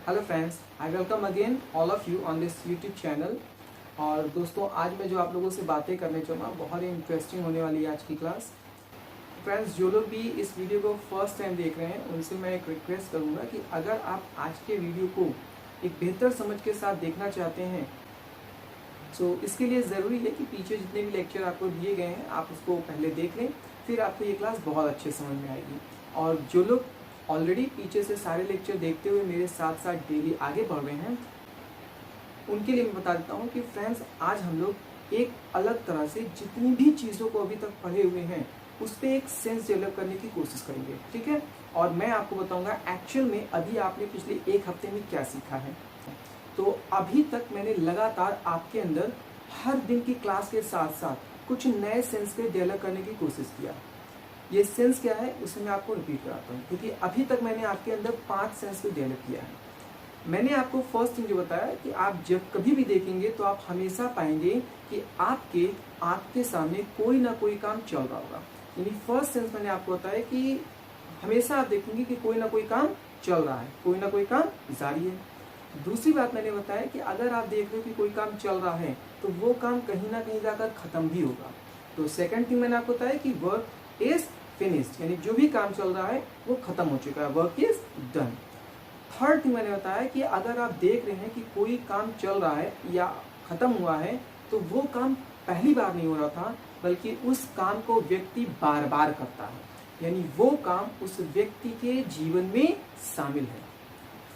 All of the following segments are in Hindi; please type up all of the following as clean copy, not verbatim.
Hello friends, I welcome again all of you on this YouTube channel. और दोस्तों, आज मैं जो आप लोगों से बातें करने चाहूँगा बहुत ही इंटरेस्टिंग होने वाली है आज की क्लास। फ्रेंड्स, जो लोग भी इस वीडियो को फर्स्ट टाइम देख रहे हैं उनसे मैं एक रिक्वेस्ट करूँगा कि अगर आप आज के वीडियो को एक बेहतर समझ के साथ देखना चाहते हैं तो इसके लिए ज़रूरी है कि पीछे जितने भी लेक्चर आपको दिए गए हैं आप उसको पहले देख लें, फिर आपको ये क्लास बहुत अच्छे समझ में आएगी। और जो लोग ऑलरेडी पीछे से सारे लेक्चर देखते हुए मेरे साथ साथ डेली आगे बढ़ रहे हैं उनके लिए मैं बता देता हूँ कि फ्रेंड्स, आज हम लोग एक अलग तरह से जितनी भी चीज़ों को अभी तक पढ़े हुए हैं उस पर एक सेंस डेवलप करने की कोशिश करेंगे, ठीक है। और मैं आपको बताऊंगा एक्चुअल में अभी आपने पिछले एक हफ्ते में क्या सीखा है। तो अभी तक मैंने लगातार आपके अंदर हर दिन की क्लास के साथ साथ कुछ नए सेंस के डेवलप करने की कोशिश किया। ये सेंस क्या है उसे मैं आपको रिपीट कराता हूँ, क्योंकि अभी तक मैंने आपके अंदर 5 सेंस को डेवलप किया है। मैंने आपको फर्स्ट थिंग जो बताया कि आप जब कभी भी देखेंगे तो आप हमेशा पाएंगे कि आपके आँख के सामने कोई ना कोई काम चल रहा होगा। यानी फर्स्ट सेंस मैंने आपको बताया कि हमेशा आप देखेंगे कि कोई ना कोई काम चल रहा है, कोई ना कोई काम जारी है। दूसरी बात मैंने बताया कि अगर आप देख रहे हो कि कोई काम चल रहा है तो वो काम कहीं ना कहीं जाकर खत्म भी होगा। तो सेकंड थिंग मैंने आपको बताया कि वर्क इज फिनिश्ड, यानी जो भी काम चल रहा है वो खत्म हो चुका है, work is done. Third thing मैंने बताया कि अगर आप देख रहे हैं कि कोई काम चल रहा है या खत्म हुआ है तो वो काम पहली बार नहीं हो रहा था, बल्कि उस काम को व्यक्ति बार बार करता है, यानी वो काम उस व्यक्ति के जीवन में शामिल है।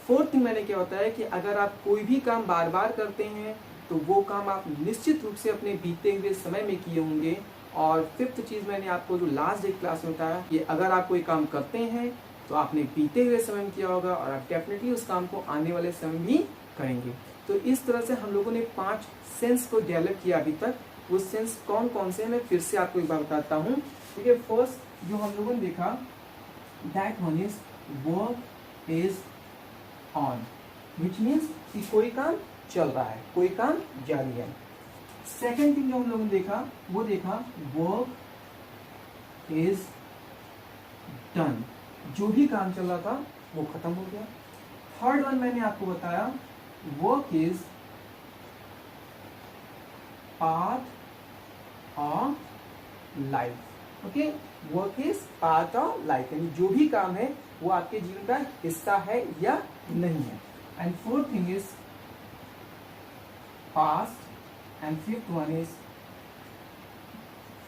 फोर्थ थिंग मैंने क्या बताया कि अगर आप कोई भी काम बार बार करते हैं तो वो काम आप निश्चित रूप से अपने बीते हुए समय में किए होंगे। और फिफ्थ चीज़ मैंने आपको जो लास्ट एक क्लास में बताया कि अगर आप कोई काम करते हैं तो आपने बीते हुए समय में किया होगा और आप डेफिनेटली उस काम को आने वाले समय में भी करेंगे। तो इस तरह से हम लोगों ने 5 सेंस को डेवलप किया अभी तक। वो सेंस कौन कौन से हैं मैं फिर से आपको एक बार बताता हूँ। ठीक है, फर्स्ट जो हम लोगों ने देखा that one is work is on, which means कि कोई काम चल रहा है, कोई काम जारी है। सेकेंड थिंग जो हम लोगों ने देखा वो देखा वर्क इज डन, जो भी काम चल रहा था वो खत्म हो गया। थर्ड वन मैंने आपको बताया work is part of life. Okay, work is part of life, यानी जो भी काम है वो आपके जीवन का हिस्सा है या नहीं है। And fourth thing is past and fifth one is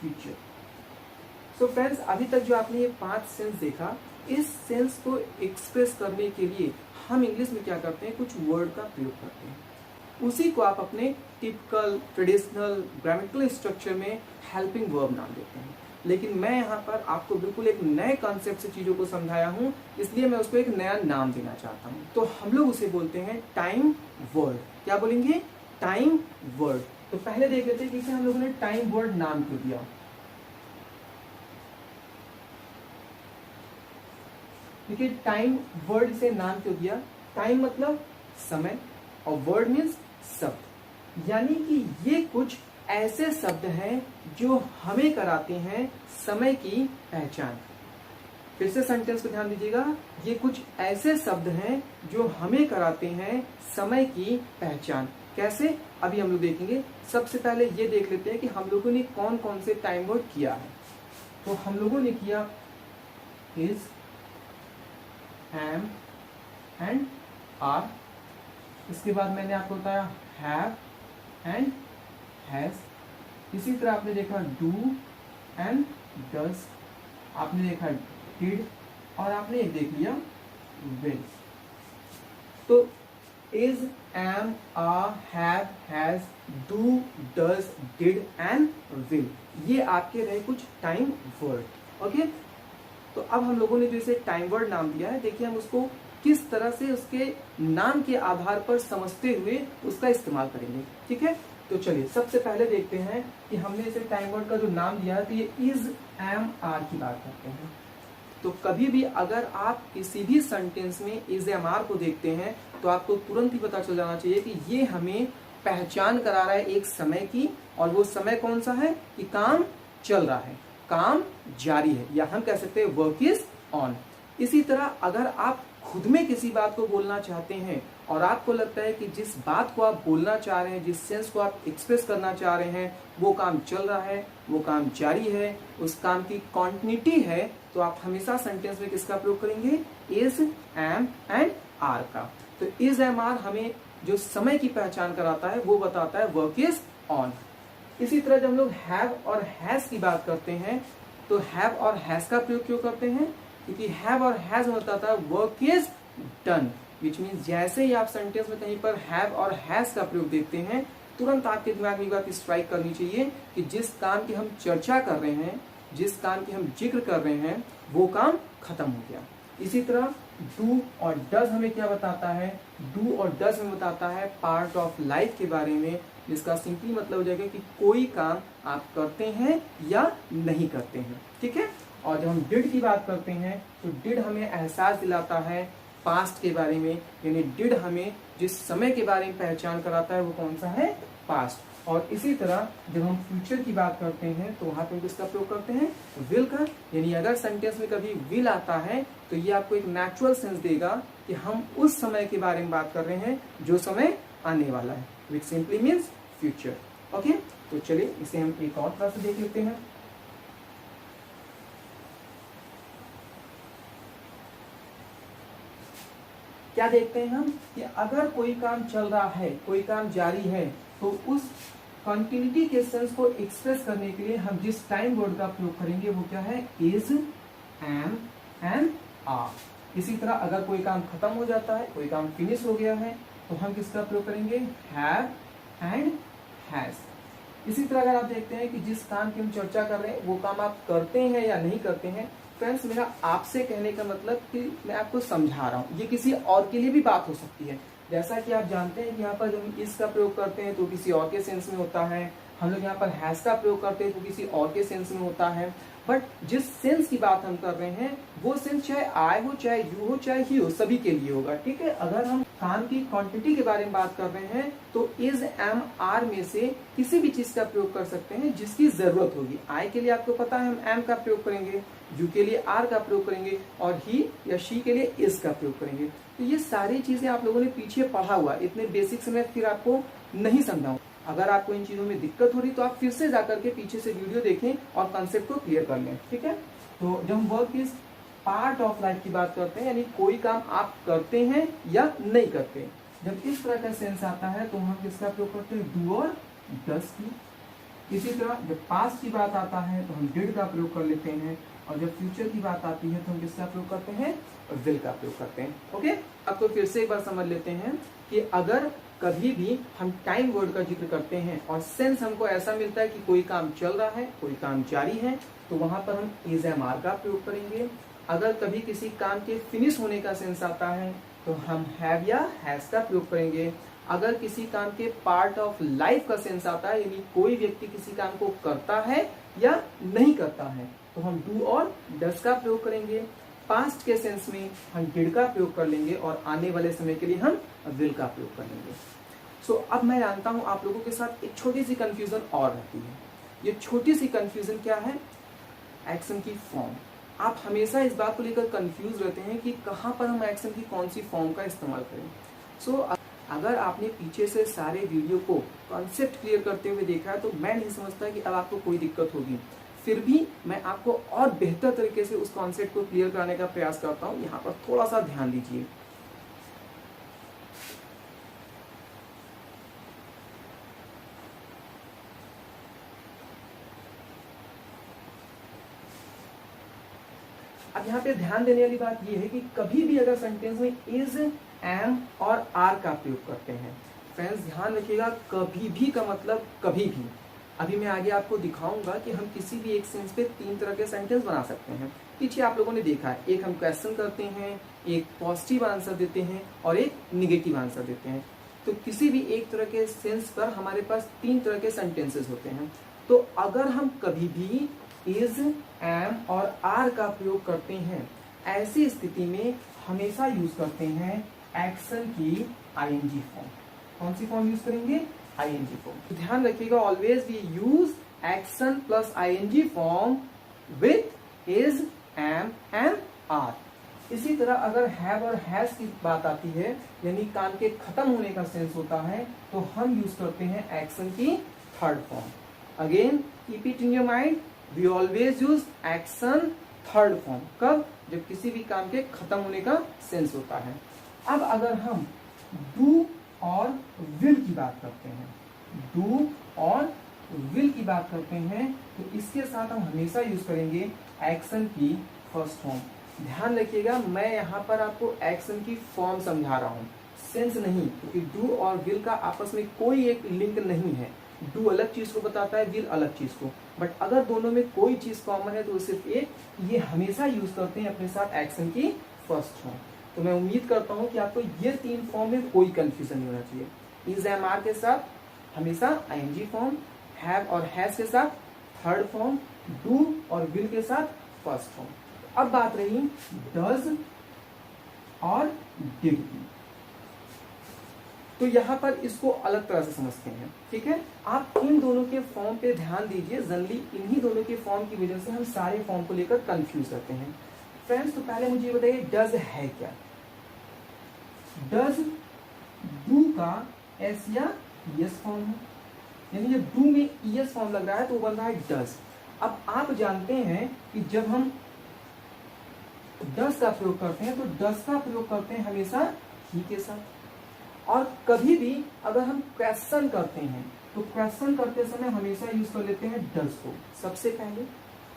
future. So friends, अभी तक जो आपने ये 5 सेंस देखा, इस सेंस को एक्सप्रेस करने के लिए हम इंग्लिश में क्या करते हैं, कुछ वर्ड का प्रयोग करते हैं। उसी को आप अपने टिपिकल ट्रेडिशनल ग्रामेटिकल स्ट्रक्चर में हेल्पिंग वर्ब नाम देते हैं। लेकिन मैं यहाँ पर आपको बिल्कुल एक नए कॉन्सेप्ट से चीज़ों को समझाया हूँ, इसलिए मैं उसको एक नया नाम देना चाहता हूँ। तो हम लोग उसे बोलते हैं टाइम वर्ड। क्या बोलेंगे? Time word. तो पहले देख लेते हैं कि हम लोगों ने टाइम वर्ड नाम क्यों दिया। देखिए, टाइम वर्ड से नाम क्यों दिया। टाइम मतलब समय और वर्ड मीन्स शब्द, यानी कि ये कुछ ऐसे शब्द हैं जो हमें कराते हैं समय की पहचान। फिर से सेंटेंस को ध्यान दीजिएगा, ये कुछ ऐसे शब्द हैं जो हमें कराते हैं समय की पहचान। कैसे, अभी हम लोग देखेंगे। सबसे पहले ये देख लेते हैं कि हम लोगों ने कौन कौन से टाइम वर्ड किया है। तो हम लोगों ने किया इज, एम एंड आर। इसके बाद मैंने आपको बताया हैव एंड हैज। इसी तरह आपने देखा डू एंड डज, आपने देखा डिड और आपने एक देख लिया विल। तो is, am, are, have, has, do, does, did and will, ये आपके रहे कुछ टाइम वर्ड। ओके, तो अब हम लोगों ने जो इसे टाइम वर्ड नाम दिया है, देखिए हम उसको किस तरह से उसके नाम के आधार पर समझते हुए उसका इस्तेमाल करेंगे। ठीक है, तो चलिए सबसे पहले देखते हैं कि हमने इसे टाइम वर्ड का जो नाम दिया है तो ये इज, एम, आर की बात करते हैं। तो कभी भी अगर आप किसी भी सेंटेंस में इज, एम, आर को देखते हैं तो आपको तुरंत ही पता चल जाना चाहिए कि ये हमें पहचान करा रहा है एक समय की, और वो समय कौन सा है कि काम चल रहा है, काम जारी है, या हम कह सकते हैं वर्क इज ऑन। इसी तरह अगर आप खुद में किसी बात को बोलना चाहते हैं और आपको लगता है कि जिस बात को आप बोलना चाह रहे हैं, जिस सेंस को आप एक्सप्रेस करना चाह रहे हैं, वो काम चल रहा है, वो काम जारी है, उस काम की कॉन्टिन्यूटी है, तो आप हमेशा सेंटेंस में किसका प्रयोग करेंगे? इज, एम एंड आर का। तो इज, एम, आर हमें जो समय की पहचान कराता है वो बताता है वर्क इज ऑन। इसी तरह जब हम लोग हैव और हैज की बात करते हैं तो हैव और हैज का प्रयोग क्यों करते हैं? क्योंकि हैव और हैज बताता है work is done, which means जैसे ही आप सेंटेंस में कहीं पर हैव और हैज का प्रयोग देखते हैं तुरंत आपके दिमाग में ये बात स्ट्राइक करनी चाहिए कि जिस काम की हम चर्चा कर रहे हैं, जिस काम की हम जिक्र कर रहे हैं, वो काम खत्म हो गया। इसी तरह डू और डज हमें क्या बताता है? डू और डज हमें बताता है पार्ट ऑफ लाइफ के बारे में, जिसका सिंपली मतलब हो जाएगा कि कोई काम आप करते हैं या नहीं करते हैं, ठीक है। और जब हम डिड की बात करते हैं तो डिड हमें एहसास दिलाता है पास्ट के बारे में, यानी डिड हमें जिस समय के बारे में पहचान कराता है वो कौन सा है? पास्ट। और इसी तरह जब हम फ्यूचर की बात करते हैं तो वहां पे किसका प्रयोग करते हैं? विल का। यानी अगर सेंटेंस में कभी विल आता है तो ये आपको एक नेचुरल सेंस देगा कि हम उस समय के बारे में बात कर रहे हैं जो समय आने वाला है, विच सिंपली मीन्स फ्यूचर। ओके, तो चलिए इसे हम एक और तरह से देख लेते हैं। क्या देखते हैं हम कि अगर कोई काम चल रहा है, कोई काम जारी है, तो उस कंटिन्यूटी के सेंस को एक्सप्रेस करने के लिए हम जिस टाइम वर्ड का प्रयोग करेंगे वो क्या है? Is, am and are. इसी तरह अगर कोई काम खत्म हो जाता है, कोई काम फिनिश हो गया है, तो हम किसका प्रयोग करेंगे? Have and has. इसी तरह अगर आप देखते हैं कि जिस काम की हम चर्चा कर रहे हैं वो काम आप करते हैं या नहीं करते हैं, फ्रेंड्स मेरा आपसे कहने का मतलब कि मैं आपको समझा रहा हूँ, ये किसी और के लिए भी बात हो सकती है। जैसा कि आप जानते हैं कि यहाँ पर जब हम इस का प्रयोग करते हैं तो किसी और के सेंस में होता है, हम लोग यहाँ पर हैज का प्रयोग करते हैं तो किसी और के सेंस में होता है। बट जिस सेंस की बात हम कर रहे हैं वो सेंस चाहे आई हो, चाहे यू हो, चाहे ही हो, सभी के लिए होगा, ठीक है। अगर हम काम की क्वांटिटी के बारे में बात कर रहे हैं तो इज, एम, आर में से किसी भी चीज का प्रयोग कर सकते हैं जिसकी जरूरत होगी। आई के लिए आपको पता है हम एम का प्रयोग करेंगे, यू के लिए आर का प्रयोग करेंगे और ही या शी के लिए इज का प्रयोग करेंगे। तो ये सारी चीजें आप लोगों ने पीछे पढ़ा हुआ, इतने बेसिक से मैं फिर आपको नहीं समझाऊं। अगर आपको इन चीजों में दिक्कत हो रही तो आप फिर से जाकर के पीछे से वीडियो देखें और कंसेप्ट को क्लियर कर लें, ठीक है। तो जब हम work is part of life की बात करते हैं, यानी कोई काम आप करते हैं या नहीं करते, जब इस तरह का सेंस आता है तो हम किसका प्रयोग करते हैं? डू और डज की। इसी तरह जब पास्ट की बात आता है तो हम डिड का प्रयोग कर लेते हैं और जब फ्यूचर की बात आती है तो हम किसका प्रयोग करते हैं? विल का प्रयोग करते हैं। ओके, अब तो फिर से एक बार समझ लेते हैं कि अगर कभी भी हम टाइम वर्ड का जिक्र करते हैं और सेंस हमको ऐसा मिलता है कि कोई काम चल रहा है, कोई काम जारी है, तो वहां पर हम इज, एम, आर का प्रयोग करेंगे। अगर कभी किसी काम के फिनिश होने का सेंस आता है तो हम हैव या हैज का प्रयोग करेंगे। अगर किसी काम के पार्ट ऑफ लाइफ का सेंस आता है, यानी कोई व्यक्ति किसी काम को करता है या नहीं करता है, तो हम डू और डज का प्रयोग करेंगे। पास्ट के सेंस में हम डिड का प्रयोग कर लेंगे और आने वाले समय के लिए हम विल का प्रयोग कर लेंगे। सो अब मैं जानता हूं आप लोगों के साथ एक छोटी सी कंफ्यूजन और रहती है। ये छोटी सी कंफ्यूजन क्या है? एक्शन की फॉर्म। आप हमेशा इस बात को लेकर कंफ्यूज रहते हैं कि कहां पर हम एक्शन की कौन सी फॉर्म का इस्तेमाल करें। सो अगर आपने पीछे से सारे वीडियो को कॉन्सेप्ट क्लियर करते हुए देखा है तो मैं नहीं समझता कि अब आपको कोई दिक्कत होगी। फिर भी मैं आपको और बेहतर तरीके से उस कॉन्सेप्ट को क्लियर कराने का प्रयास करता हूं। यहाँ पर थोड़ा सा ध्यान दीजिए। अब यहाँ पे ध्यान देने वाली बात यह है कि कभी भी अगर सेंटेंस में इज, एम और आर का प्रयोग करते हैं, फ्रेंड्स ध्यान रखिएगा, कभी भी का मतलब कभी भी। अभी मैं आगे आपको दिखाऊंगा कि हम किसी भी एक सेंस पे तीन तरह के सेंटेंस बना सकते हैं। पीछे आप लोगों ने देखा है, एक हम क्वेश्चन करते हैं, एक पॉजिटिव आंसर देते हैं और एक निगेटिव आंसर देते हैं। तो किसी भी एक तरह के सेंस पर हमारे पास तीन तरह के सेंटेंसेस होते हैं। तो अगर हम कभी भी इज, एम और आर का प्रयोग करते हैं, ऐसी स्थिति में हमेशा यूज करते हैं एक्शन की आईएनजी फॉर्म। कौन सी फॉर्म यूज करेंगे? ING form. तो ध्यान रखिएगा, always we use action plus ING form with is, am and are. इसी तरह अगर हैव और हैज की बात आती है, यानी काम के खत्म होने का सेंस होता है, तो हम यूज करते हैं एक्शन की third form. Again keep it in your mind, we always use action third form. कब? जब किसी भी काम के खत्म होने का सेंस होता है। अब अगर हम डू और विल की बात करते हैं, डू और विल की बात करते हैं, तो इसके साथ हम हमेशा यूज करेंगे एक्शन की फर्स्ट फॉर्म। ध्यान रखिएगा, मैं यहाँ पर आपको एक्शन की फॉर्म समझा रहा हूँ, सेंस नहीं, क्योंकि डू और विल का आपस में कोई एक लिंक नहीं है। डू अलग चीज को बताता है, विल अलग चीज को, बट अगर दोनों में कोई चीज कॉमन है तो सिर्फ एक, ये हमेशा यूज करते हैं अपने साथ एक्शन की फर्स्ट फॉर्म। तो मैं उम्मीद करता हूँ कि आपको ये तीन फॉर्म में कोई कंफ्यूजन नहीं होना चाहिए। इज एम आर के साथ हमेशा आईएनजी फॉर्म, हैव और हैज के साथ थर्ड फॉर्म, डू और विल के साथ फर्स्ट फॉर्म। अब बात रही डज और डिड की, तो यहां पर इसको अलग तरह से समझते हैं, ठीक है। आप इन दोनों के फॉर्म पे ध्यान दीजिए, जनरली इन्हीं दोनों के फॉर्म की वजह से हम सारे फॉर्म को लेकर कंफ्यूज करते हैं। फ्रेंड्स, तो पहले मुझे बताइए डज है क्या? डज डू का एस या यस फॉर्म है, यानी जब डू में ईएस फॉर्म लग रहा है तो वो बन रहा है डज। अब आप जानते हैं कि जब हम डज का प्रयोग करते हैं तो डज का प्रयोग करते हैं हमेशा ही के साथ, और कभी भी अगर हम क्वेश्चन करते हैं तो क्वेश्चन करते समय हमेशा यूज कर लेते हैं डज को सबसे पहले।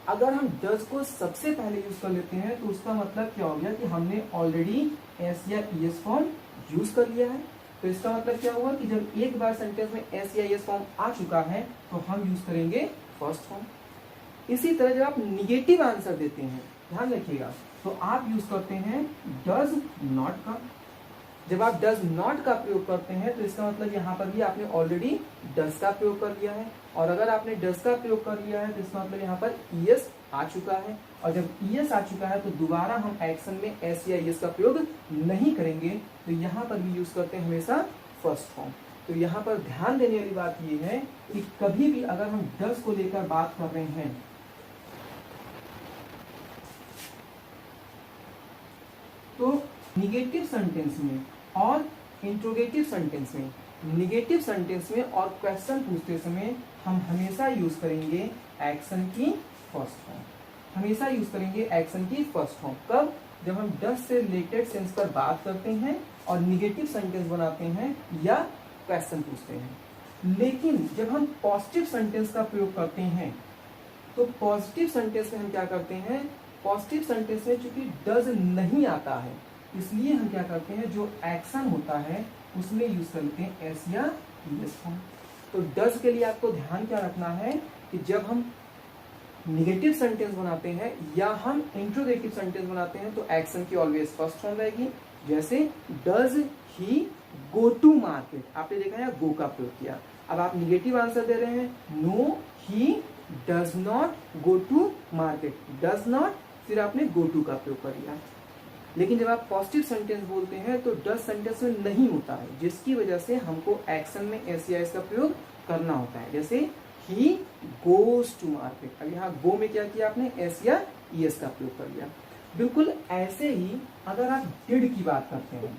अगर हम डज को सबसे पहले यूज कर लेते हैं तो उसका मतलब क्या हो गया कि हमने ऑलरेडी एस या ईएस फॉर्म यूज कर लिया है। तो इसका मतलब क्या हुआ कि जब एक बार सेंटेंस में एस या ईएस फॉर्म आ चुका है तो हम यूज करेंगे फर्स्ट फॉर्म। इसी तरह जब आप निगेटिव आंसर देते हैं, ध्यान रखिएगा, तो आप यूज करते हैं डज नॉट का। जब आप डज नॉट का प्रयोग करते हैं तो इसका मतलब यहाँ पर भी आपने ऑलरेडी डज का प्रयोग कर लिया है, और अगर आपने डज का प्रयोग कर लिया है तो इसका मतलब यहाँ पर ईएस आ चुका है, और जब ईएस आ चुका है तो दोबारा हम एक्शन में एस या ईएस का प्रयोग नहीं करेंगे, तो यहाँ पर भी यूज करते हैं हमेशा फर्स्ट फॉर्म। तो यहाँ पर ध्यान देने वाली बात ये है कि कभी भी अगर हम डज को लेकर बात कर रहे हैं तो निगेटिव सेंटेंस में और इंट्रोगेटिव सेंटेंस में, निगेटिव सेंटेंस में और क्वेश्चन पूछते समय हम हमेशा यूज करेंगे एक्शन की फर्स्ट फॉर्म, हमेशा यूज करेंगे एक्शन की फर्स्ट फॉर्म। कब? जब हम डज से रिलेटेड सेंस पर बात करते हैं और निगेटिव सेंटेंस बनाते हैं या क्वेश्चन पूछते हैं। लेकिन जब हम पॉजिटिव सेंटेंस का प्रयोग करते हैं तो पॉजिटिव सेंटेंस में हम क्या करते हैं, पॉजिटिव सेंटेंस में चूंकि डज नहीं आता है इसलिए हम क्या करते हैं, जो एक्शन होता है उसमें यूज करते हैं एस या ईएस फॉर्म। तो डज के लिए आपको ध्यान क्या रखना है कि जब हम निगेटिव सेंटेंस बनाते हैं या हम इंट्रोगेटिव सेंटेंस बनाते हैं तो एक्शन की ऑलवेज फर्स्ट फॉर्म रहेगी। जैसे does he go to market, आपने देखा है गो का प्रयोग किया। अब आप निगेटिव आंसर दे रहे हैं, no he does not go to market, does not, फिर आपने गो टू का प्रयोग कर लिया। लेकिन जब आप पॉजिटिव सेंटेंस बोलते हैं तो डज सेंटेंस में नहीं होता है, जिसकी वजह से हमको एक्शन में एस या एस का प्रयोग करना होता है। जैसे ही गोज टू मार्केट, अब यहाँ गो में क्या किया आपने, एस या ईएस का प्रयोग कर लिया। बिल्कुल ऐसे ही अगर आप डिड की बात करते हैं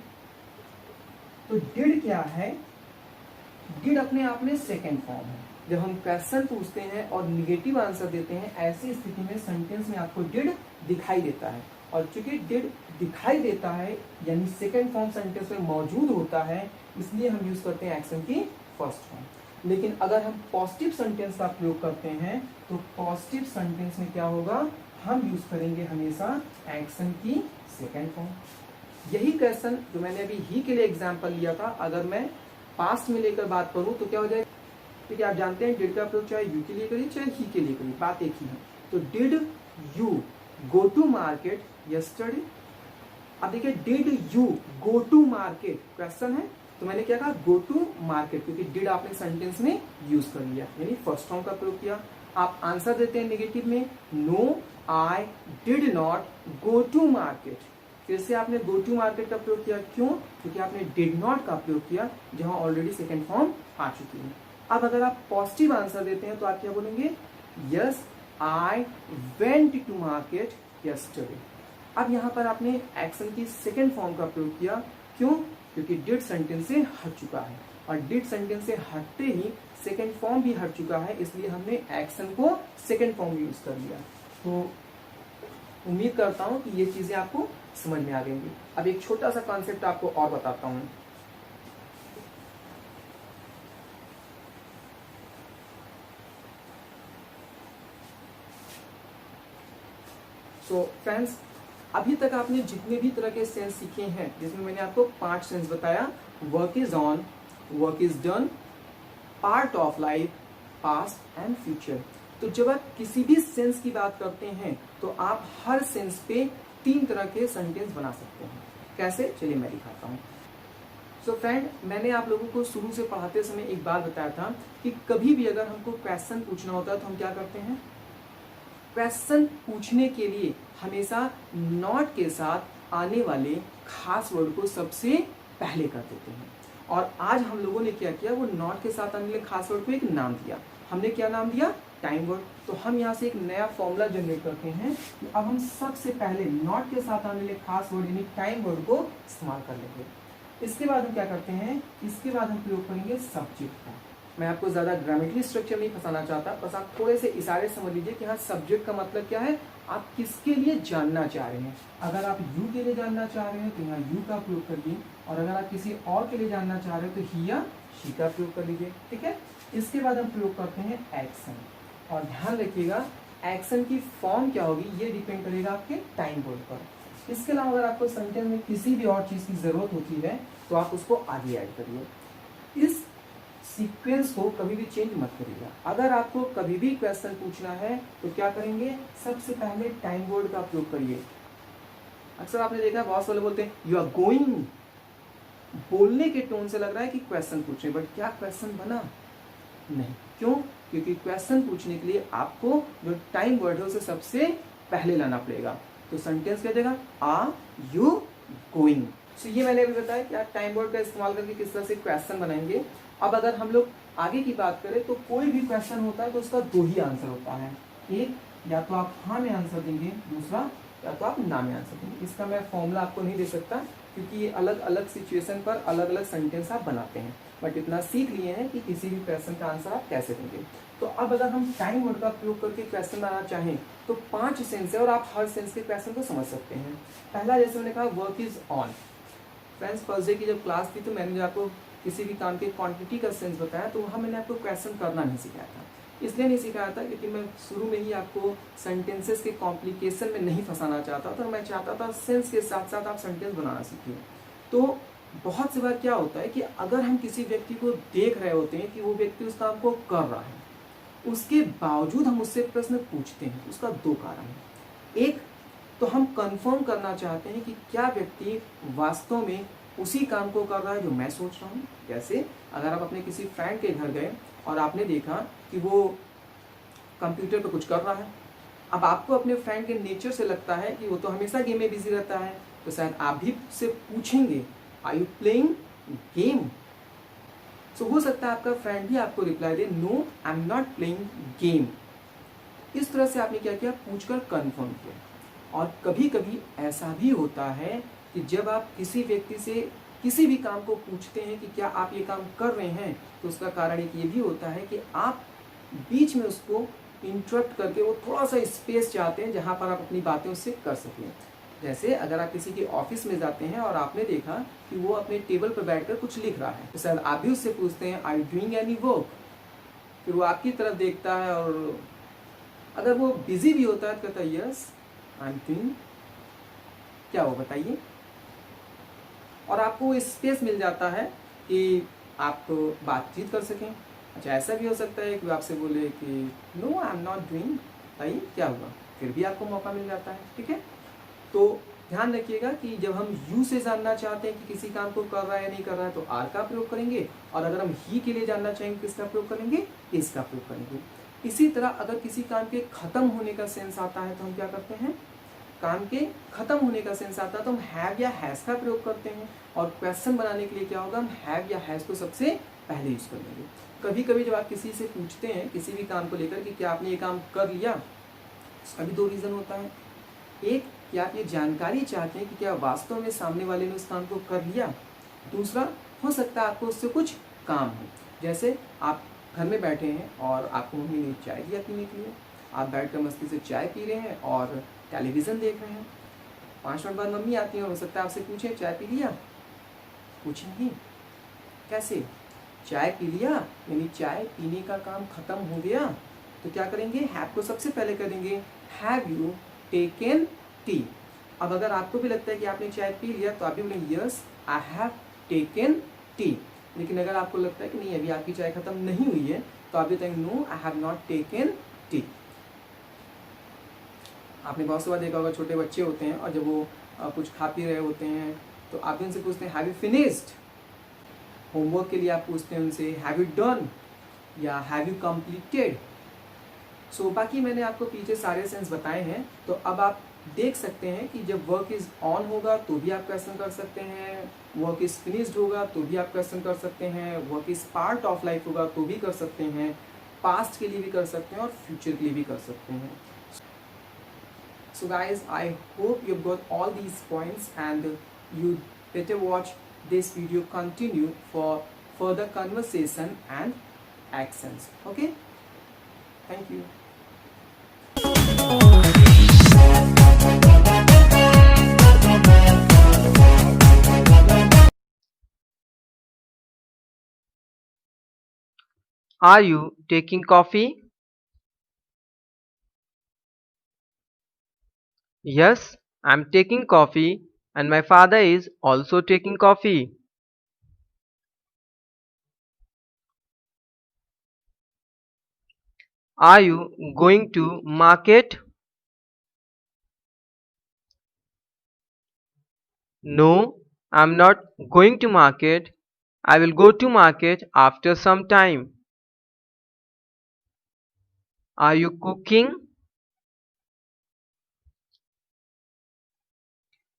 तो डिड क्या है, डिड अपने आप में सेकेंड फॉर्म है। जब हम क्वेश्चन पूछते हैं और निगेटिव आंसर देते हैं, ऐसी स्थिति में सेंटेंस में आपको डिड दिखाई देता है, और चूंकि डिड दिखाई देता है यानी सेकेंड फॉर्म सेंटेंस में मौजूद होता है, इसलिए हम यूज करते हैं एक्शन की फर्स्ट फॉर्म। लेकिन अगर हम पॉजिटिव सेंटेंस का प्रयोग करते हैं तो पॉजिटिव सेंटेंस में क्या होगा, हम यूज करेंगे हमेशा एक्शन की सेकेंड फॉर्म। यही क्वेश्चन जो मैंने अभी ही के लिए एग्जाम्पल लिया था, अगर मैं पास्ट में लेकर बात करूं तो क्या हो जाएगा, क्योंकि आप जानते हैं डिड का प्रयोग चाहे यू के लिए करिए चाहे ही के लिए करिए, बात एक ही है। तो did you go to market yesterday, अब देखिए did you go to market question है, तो मैंने क्या कहा, गो टू मार्केट, क्योंकि डिड आपने सेंटेंस में यूज कर लिया यानी फर्स्ट फॉर्म का प्रयोग किया। आप आंसर देते हैं नेगेटिव में, no I did not go to market, फिर से आपने गो टू मार्केट का प्रयोग किया, क्यों, क्योंकि आपने डिड नॉट का प्रयोग किया जहां ऑलरेडी सेकेंड फॉर्म आ चुकी है। अब अगर आप पॉजिटिव आंसर देते हैं तो आप क्या बोलेंगे, yes I went to market yesterday. अब यहाँ पर आपने एक्शन की सेकेंड फॉर्म का प्रयोग किया, क्यों? क्योंकि डिड सेंटेंस से हट चुका है, और डिड सेंटेंस से हटते ही सेकेंड फॉर्म भी हट चुका है, इसलिए हमने एक्शन को सेकेंड फॉर्म यूज कर लिया। तो उम्मीद करता हूं कि ये चीजें आपको समझ में आ गई। अब एक छोटा सा कॉन्सेप्ट आपको और बताता हूं। तो फ्रेंड्स, अभी तक आपने जितने भी तरह के सेंस सीखे हैं, जिसमें मैंने आपको 5 सेंस बताया, work is on, work is done, part of life, past and future. तो जब आप किसी भी सेंस की बात करते हैं तो आप हर सेंस पे 3 तरह के सेंटेंस बना सकते हैं। कैसे? चलिए मैं दिखाता हूँ। सो फ्रेंड, मैंने आप लोगों को शुरू से पढ़ाते समय एक बात बताया था कि कभी भी अगर हमको क्वेश्चन पूछना होता है तो हम क्या करते हैं? क्वेश्चन पूछने के लिए हमेशा नॉट के साथ आने वाले खास वर्ड को सबसे पहले कर देते हैं। और आज हम लोगों ने क्या किया? वो नॉट के साथ आने वाले खास वर्ड को एक नाम दिया। हमने क्या नाम दिया? Time word. तो हम यहाँ से एक नया फॉर्मूला जनरेट करते हैं कि अब हम सबसे पहले नॉट के साथ आने वाले खास वर्ड यानी टाइम वर्ड को इस्तेमाल कर लेंगे। इसके बाद हम क्या करते हैं? इसके बाद हम प्रयोग करेंगे सब्जेक्ट का। मैं आपको ज्यादा ग्रामेटिकली स्ट्रक्चर नहीं फंसाना चाहता, बस आप थोड़े से इशारे समझ लीजिए कि हाँ, सब्जेक्ट का मतलब क्या है, आप किसके लिए जानना चाह रहे हैं। अगर आप यू के लिए जानना चाह रहे हैं तो यहाँ यू का प्रयोग करिए, और अगर आप किसी और के लिए जानना चाह रहे हैं तो ही या शी का प्रयोग कर लीजिए। ठीक है। इसके बाद हम प्रयोग करते हैं एक्शन, और ध्यान रखिएगा एक्शन की फॉर्म क्या होगी ये डिपेंड करेगा आपके टाइम वर्ड पर। इसके अलावा अगर आपको सेंटेंस में किसी भी और चीज की जरूरत होती है तो आप उसको आगे ऐड करिए। इस सीक्वेंस को कभी भी चेंज मत करिएगा। अगर आपको कभी भी क्वेश्चन पूछना है तो क्या करेंगे? सबसे पहले टाइम वर्ड का प्रयोग करिए। अक्सर आपने देखा बहुत सारे बोलते हैं यू आर गोइंग, बोलने के टोन से लग रहा है कि क्वेश्चन पूछ रहे, बट क्या क्वेश्चन बना? नहीं। क्यों? क्योंकि क्वेश्चन पूछने के लिए आपको जो टाइम वर्ड है उसे सबसे पहले लाना पड़ेगा। तो सेंटेंस क्या देगा? Are you going. सो ये मैंने अभी बताया कि आप टाइम वर्ड का इस्तेमाल करके किस तरह से क्वेश्चन बनाएंगे। अब अगर हम लोग आगे की बात करें तो कोई भी क्वेश्चन होता है तो उसका 2 ही आंसर होता है। एक, या तो आप हाँ में आंसर देंगे, दूसरा या तो आप ना में आंसर देंगे। इसका मैं फॉर्मूला आपको नहीं दे सकता क्योंकि ये अलग अलग सिचुएशन पर अलग अलग सेंटेंस आप बनाते हैं, बट इतना सीख लिए हैं कि किसी भी क्वेश्चन का आंसर आप कैसे देंगे। तो अब अगर हम टाइम वर्ड का प्रयोग करके क्वेश्चन बनाना चाहें तो 5 सेंस है और आप हर सेंस के क्वेश्चन को समझ सकते हैं। पहला, जैसे मैंने कहा, work is on. Friends, first day की जब क्लास थी तो मैंने जो आपको किसी भी काम के क्वांटिटी का सेंस बताया तो वहाँ मैंने आपको क्वेश्चन करना नहीं सिखाया था। इसलिए नहीं सिखाया था क्योंकि मैं शुरू में ही आपको सेंटेंसेस के कॉम्प्लिकेशन में नहीं फंसाना चाहता था। मैं चाहता था सेंस के साथ साथ आप सेंटेंस बनाना सीखिए। तो बहुत सी बार क्या होता है कि अगर हम किसी व्यक्ति को देख रहे होते हैं कि वो व्यक्ति उस काम को कर रहा है, उसके बावजूद हम उससे प्रश्न पूछते हैं, उसका 2 कारण है। एक, तो हम कंफर्म करना चाहते हैं कि क्या व्यक्ति वास्तव में उसी काम को कर रहा है जो मैं सोच रहा हूँ। जैसे अगर आप अपने किसी फ्रेंड के घर गए और आपने देखा कि वो कंप्यूटर पर कुछ कर रहा है, अब आपको अपने फ्रेंड के नेचर से लगता है कि वो तो हमेशा गेम में बिजी रहता है, तो शायद आप भी उससे पूछेंगे आर यू प्लेइंग गेम। सो हो सकता है आपका फ्रेंड भी आपको reply they know I am not playing game. इस तरह से आपने क्या किया? पूछकर कंफर्म किया। और कभी कभी ऐसा भी होता है कि जब आप किसी व्यक्ति से किसी भी काम को पूछते हैं कि क्या आप ये काम कर रहे हैं, तो उसका कारण एक ये भी होता है कि आप बीच में उसको इंटरप्ट करके वो थोड़ा सा स्पेस चाहते हैं जहां पर आप अपनी बातें उससे कर सकें। जैसे अगर आप किसी के ऑफिस में जाते हैं और आपने देखा कि वो अपने टेबल पर बैठकर कुछ लिख रहा है, तो शायद आप भी उससे पूछते हैं आई डूइंग एनी वर्क। फिर वो आपकी तरफ देखता है और अगर वो बिजी भी होता है तो कहता है यस आई एम डूइंग। क्या वो बताइए? और आपको स्पेस मिल जाता है कि आप तो बातचीत कर सकें। अच्छा, ऐसा भी हो सकता है कि वो आपसे बोले कि no I am not doing, बताइए क्या हुआ, फिर भी आपको मौका मिल जाता है। ठीक है। तो ध्यान रखिएगा कि जब हम यू से जानना चाहते हैं कि किसी काम को कर रहा है या नहीं कर रहा है तो आर का प्रयोग करेंगे, और अगर हम ही के लिए जानना चाहेंगे किसका प्रयोग करेंगे? इस का प्रयोग करेंगे। इसी तरह अगर किसी काम के खत्म होने का सेंस आता है तो हम क्या करते हैं? काम के खत्म होने का सेंस आता है तो हम हैव या हैज का प्रयोग करते हैं। और क्वेश्चन बनाने के लिए क्या होगा? हम हैव या हैज को सबसे पहले यूज कर लेंगे। कभी कभी जब आप किसी से पूछते हैं किसी भी काम को लेकर कि क्या आपने ये काम कर लिया, उसका भी 2 रीजन होता है। एक कि आप ये जानकारी चाहते हैं कि क्या वास्तव में सामने वाले ने उस काम को कर लिया। दूसरा, हो सकता है आपको उससे कुछ काम हो, जैसे आप घर में बैठे हैं और आपको मम्मी ने चाय दिया पीने के लिए, आप बैठ कर मस्ती से चाय पी रहे हैं और टेलीविज़न देख रहे हैं। 5 मिनट बाद मम्मी आती हैं और हो सकता है आपसे पूछें चाय पी लिया। पूछेंगे कैसे? चाय पी लिया यानी चाय पीने का काम खत्म हो गया। तो क्या करेंगे? हैव को सबसे पहले करेंगे, हैव यू टेकन टी। अब अगर आपको भी लगता है कि आपने चाय पी लिया तो आप भी बोलेंगे yes I have taken T. लेकिन अगर आपको लगता है कि नहीं अभी आपकी चाय खत्म नहीं हुई है तो आप भी कहेंगे no I have not taken tea. आपने बहुत सी बार देखा होगा, छोटे बच्चे होते हैं और जब वो कुछ खा पी रहे होते हैं तो आप उनसे पूछते हैं हैव यू फिनिश्ड। होमवर्क के लिए आप पूछते हैं उनसे हैव यू डन या हैव यू कंप्लीटेड। सो बाकी मैंने आपको पीछे सारे सेंस बताए हैं। तो अब आप देख सकते हैं कि जब वर्क इज ऑन होगा तो भी आप क्वेश्चन कर सकते हैं, वर्क इज फिनिश्ड होगा तो भी आप क्वेश्चन कर सकते हैं, work is part of life होगा तो भी कर सकते हैं, पास्ट के लिए भी कर सकते हैं और फ्यूचर के लिए भी कर सकते हैं। So guys, I hope you've got all these points and you better watch this video continue for further conversation and actions. Okay? Thank you. Are you taking coffee? Yes, I'm taking coffee and my father is also taking coffee. Are you going to market? No, I'm not going to market. I will go to market after some time. Are you cooking?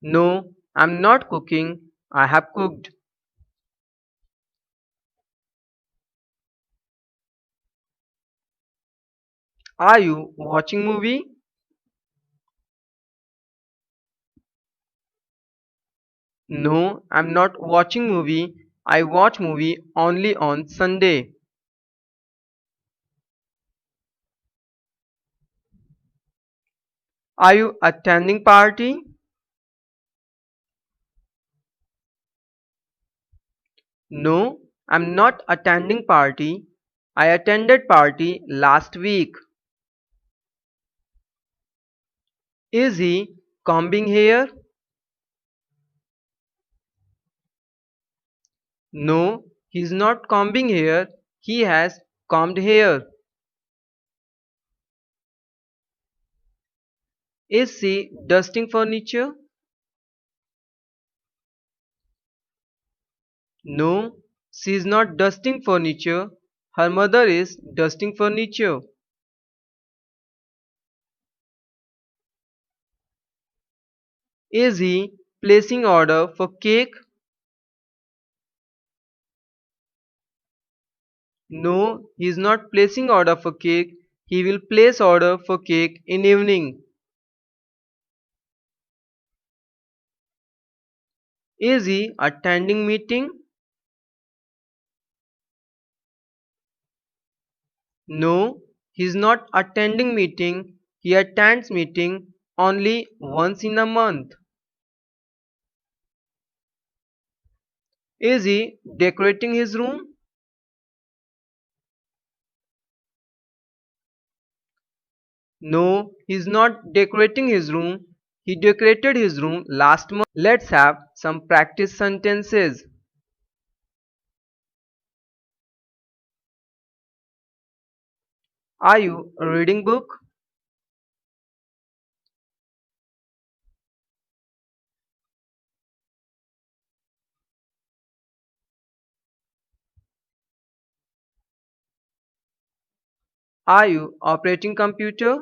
No, I'm not cooking. I have cooked. Are you watching movie? No, I'm not watching movie. I watch movie only on Sunday. Are you attending party? No, I'm not attending party. I attended party last week. Is he combing hair? No, he's not combing hair. He has combed hair. Is she dusting furniture? No, she is not dusting furniture. Her mother is dusting furniture. Is he placing order for cake? No, he is not placing order for cake. He will place order for cake in evening. Is he attending meeting? No, he is not attending meeting. He attends meeting only once in a month. Is he decorating his room? No, he is not decorating his room. He decorated his room last month. Let's have some practice sentences. Are you reading book? Are you operating computer?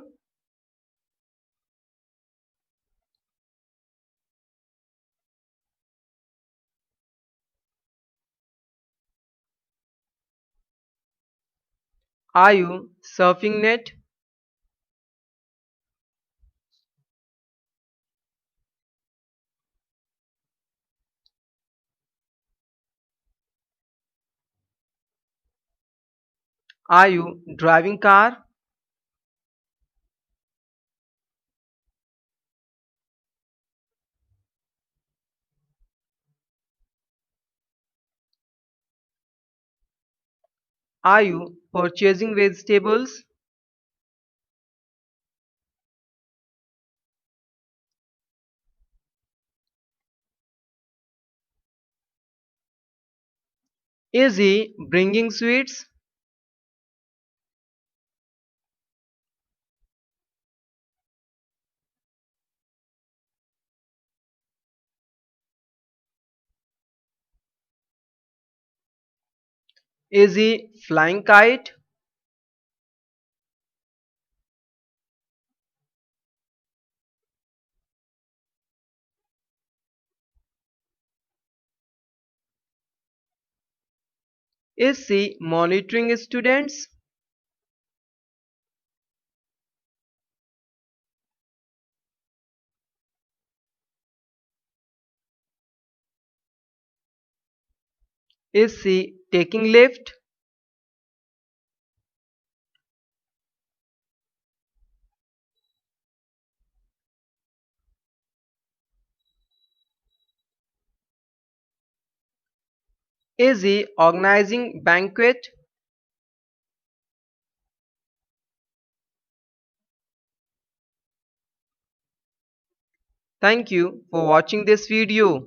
Are you surfing net? Are you driving car? Are you purchasing vegetables? Is he bringing sweets? Is he flying kite? Is he monitoring students? Is he taking lift? Is he organizing banquet? Thank you for watching this video.